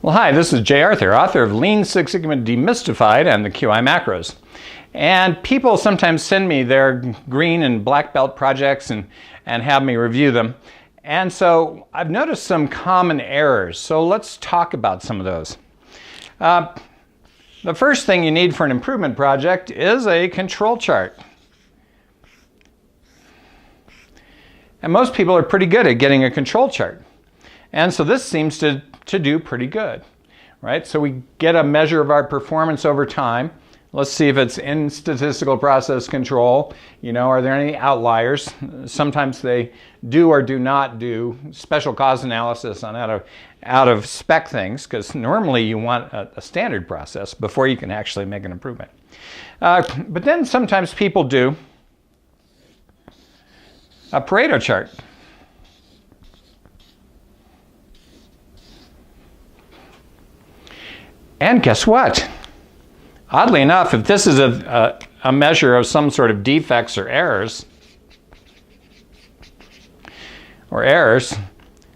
Well, hi, this is Jay Arthur, author of Lean Six Sigma Demystified and the QI Macros. And people sometimes send me their green and black belt projects and have me review them. And so I've noticed some common errors. So let's talk about some of those. The first thing you need for an improvement project is a control chart. And most people are pretty good at getting a control chart. And so this seems to do pretty good, right? So we get a measure of our performance over time. Let's see if it's in statistical process control. You know, are there any outliers? Sometimes they do or do not do special cause analysis on out of spec things, because normally you want a standard process before you can actually make an improvement. But then sometimes people do a Pareto chart. And guess what? Oddly enough, if this is a measure of some sort of defects or errors,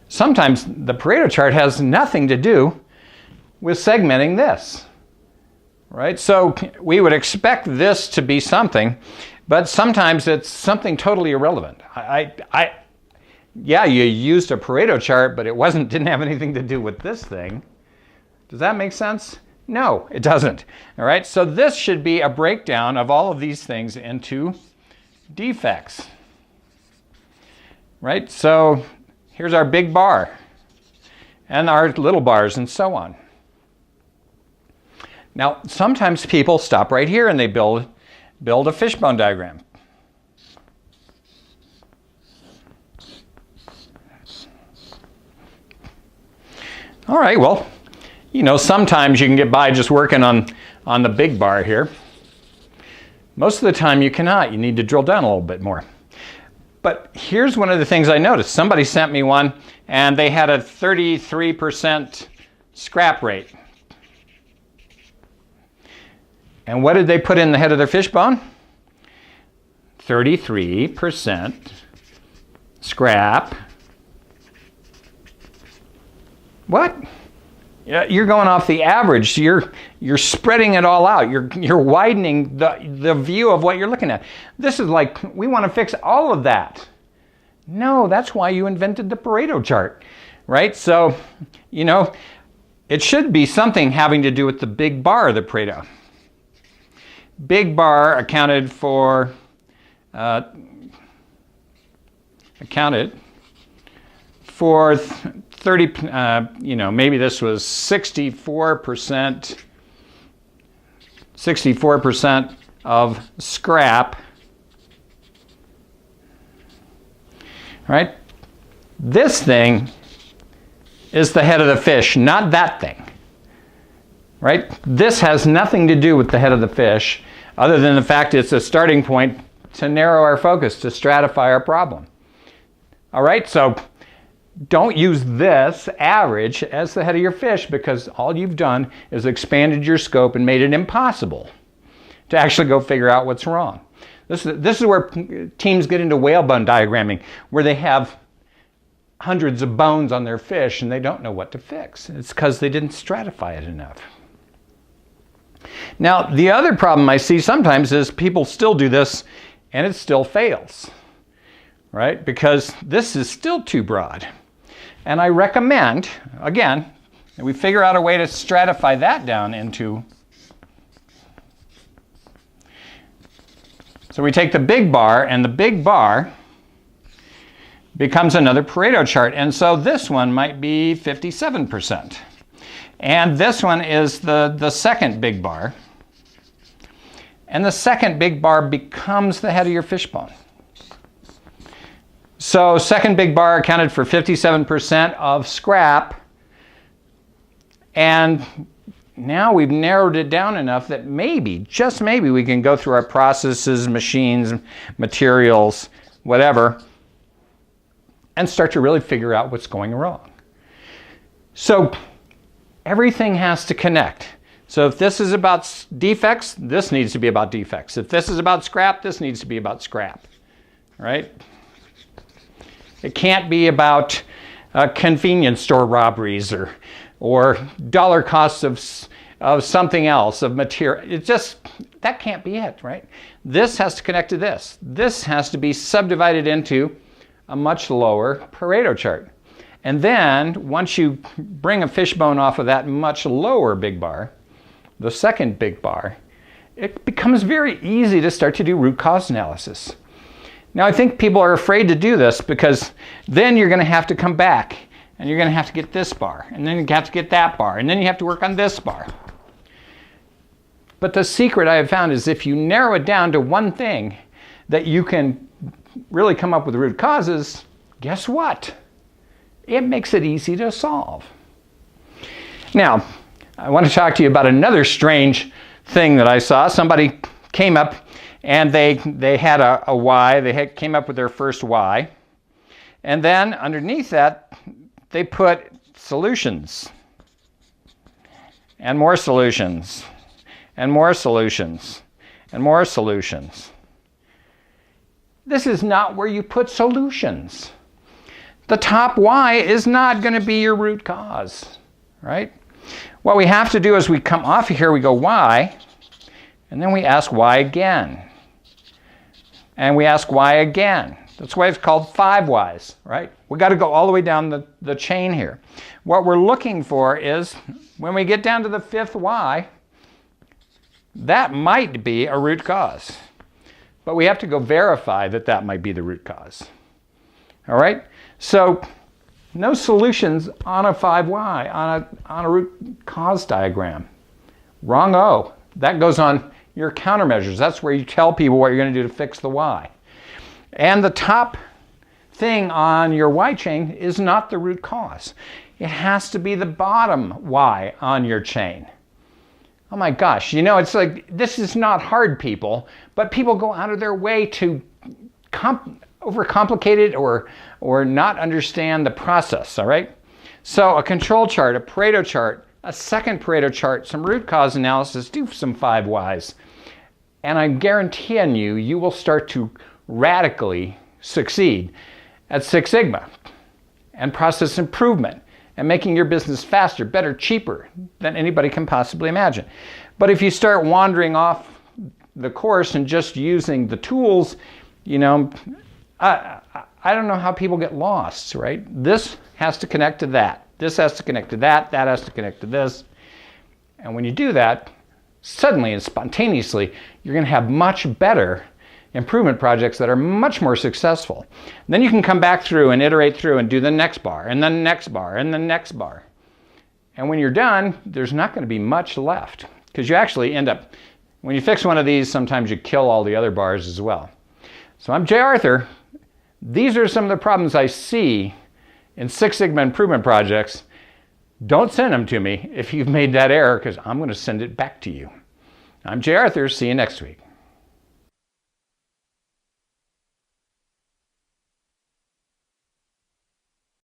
sometimes the Pareto chart has nothing to do with segmenting this, right? So we would expect this to be something, but sometimes it's something totally irrelevant. Yeah, you used a Pareto chart, but it didn't have anything to do with this thing. Does that make sense? No, it doesn't. All right, so this should be a breakdown of all of these things into defects. Right, so here's our big bar and our little bars and so on. Now, sometimes people stop right here and they build a fishbone diagram. All right, well, you know, sometimes you can get by just working on the big bar here. Most of the time you cannot. You need to drill down a little bit more. But here's one of the things I noticed. Somebody sent me one, and they had a 33% scrap rate. And what did they put in the head of their fishbone? 33% scrap. What? You're going off the average. You're spreading it all out. You're widening the view of what you're looking at. This is like, we want to fix all of that. No, that's why you invented the Pareto chart, right? So, you know, it should be something having to do with the big bar of the Pareto. Big bar accounted for 30, you know, maybe this was 64% of scrap, right? This thing is the head of the fish, not that thing, right? This has nothing to do with the head of the fish, other than the fact it's a starting point to narrow our focus, to stratify our problem. All right, so don't use this average as the head of your fish, because all you've done is expanded your scope and made it impossible to actually go figure out what's wrong. This is where teams get into whalebone diagramming, where they have hundreds of bones on their fish and they don't know what to fix. It's because they didn't stratify it enough. Now, the other problem I see sometimes is people still do this and it still fails, right? Because this is still too broad. And I recommend, again, that we figure out a way to stratify that down into. So we take the big bar, and the big bar becomes another Pareto chart. And so this one might be 57%. And this one is the second big bar. And the second big bar becomes the head of your fishbone. So second big bar accounted for 57% of scrap, and now we've narrowed it down enough that maybe, just maybe, we can go through our processes, machines, materials, whatever, and start to really figure out what's going wrong. So everything has to connect. So if this is about defects, this needs to be about defects. If this is about scrap, this needs to be about scrap, right? It can't be about convenience store robberies or or dollar costs of something else, of material. It just, that can't be it, right? This has to connect to this. This has to be subdivided into a much lower Pareto chart. And then once you bring a fishbone off of that much lower big bar, the second big bar, it becomes very easy to start to do root cause analysis. Now I think people are afraid to do this because then you're going to have to come back and you're going to have to get this bar, and then you have to get that bar, and then you have to work on this bar. But the secret I have found is if you narrow it down to one thing that you can really come up with root causes, guess what? It makes it easy to solve. Now, I want to talk to you about another strange thing that I saw. Somebody came up and they had a Y. They came up with their first Y. And then underneath that, they put solutions. And more solutions. And more solutions. And more solutions. This is not where you put solutions. The top Y is not going to be your root cause, right? What we have to do is we come off of here, we go Y, and then we ask Y again. And we ask Y again. That's why it's called 5 Ys, right? We got to go all the way down the chain here. What we're looking for is when we get down to the 5th Y, that might be a root cause. But we have to go verify that that might be the root cause. All right? So no solutions on a 5Y, on a root cause diagram. Wrong O. That goes on your countermeasures. That's where you tell people what you're going to do to fix the Y. And the top thing on your Y chain is not the root cause. It has to be the bottom Y on your chain. Oh my gosh, you know, it's like, this is not hard, people, but people go out of their way to overcomplicate it or not understand the process, all right? So a control chart, a Pareto chart, a second Pareto chart, some root cause analysis, do some 5 Ys, and I'm guaranteeing you, you will start to radically succeed at Six Sigma and process improvement and making your business faster, better, cheaper than anybody can possibly imagine. But if you start wandering off the course and just using the tools, you know, I don't know how people get lost, right? This has to connect to that. This has to connect to that. That has to connect to this. And when you do that, suddenly and spontaneously, you're going to have much better improvement projects that are much more successful. And then you can come back through and iterate through and do the next bar, and the next bar, and the next bar. And when you're done, there's not going to be much left, because you actually end up, when you fix one of these, sometimes you kill all the other bars as well. So I'm Jay Arthur. These are some of the problems I see in Six Sigma improvement projects. Don't send them to me if you've made that error, because I'm going to send it back to you. I'm Jay Arthur. See you next week.